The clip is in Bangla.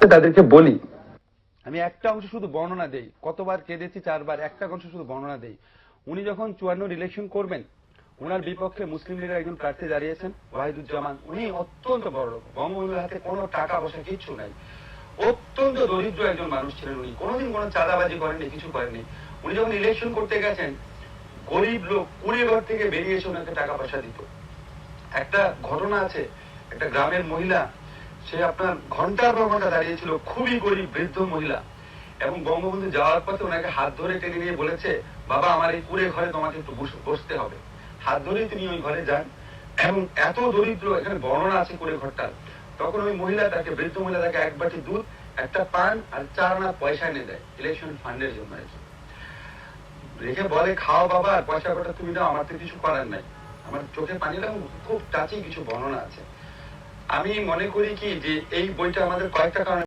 তাদেরকে বলি, আমি একটা অংশ শুধু বর্ণনা দেই, কতবার কেঁদেছি 4 বার, একটা অংশ শুধু বর্ণনা দেই। উনি যখন 54 ইলেকশন করবেন, ওনার বিপক্ষে মুসলিম লীগের একজন প্রার্থী দাঁড়িয়েছেন ওয়াহিদুজ্জামান। উনি অত্যন্ত বড় লোক, বঙ্গবন্ধুর হাতে কোনো টাকা পয়সা কিচ্ছু নাই, অত্যন্ত দরিদ্র একজন মানুষ ছিলেন। উনি কোনোদিন কোনো চাঁদাবাজি করেননি, কিছু করেননি। উনি যখন ইলেকশন করতে গেছেন, গরিব লোক কুড়ে ঘর থেকে বেরিয়ে এসে ওনাকে টাকা পয়সা দিত। একটা ঘটনা আছে, একটা গ্রামের মহিলা, সে আপনার ঘন্টার পর ঘন্টা দাঁড়িয়েছিল, খুবই গরিব বৃদ্ধ মহিলা, এবং বঙ্গবন্ধু যাওয়ার পথে ওনাকে হাত ধরে টেনে নিয়ে বলেছে, বাবা আমার এই কুড়ে ঘরে তোমাকে একটু বসতে হবে। হাত ধরেই তিনি ওই ঘরে যান, এবং এত দরিদ্র, এখানে বর্ণনা আছে কুড়ে ঘরটার। তখন ওই মহিলা তাকে, বৃদ্ধ মহিলা তাকে এক বাটি দুধ, একটা পান আর 4 আনা পয়সা এনে দেয় ইলেকশন ফান্ডের জন্য। রেখে বলে, খাও বাবা, আর পয়সা কটা তুমি দাও, আমার তো কিছু করার নাই। আমার চোখে পানি লাগে, খুব টাচি কিছু বর্ণনা আছে। আমি মনে করি কি যে এই বইটা আমাদের কয়েকটা কারণে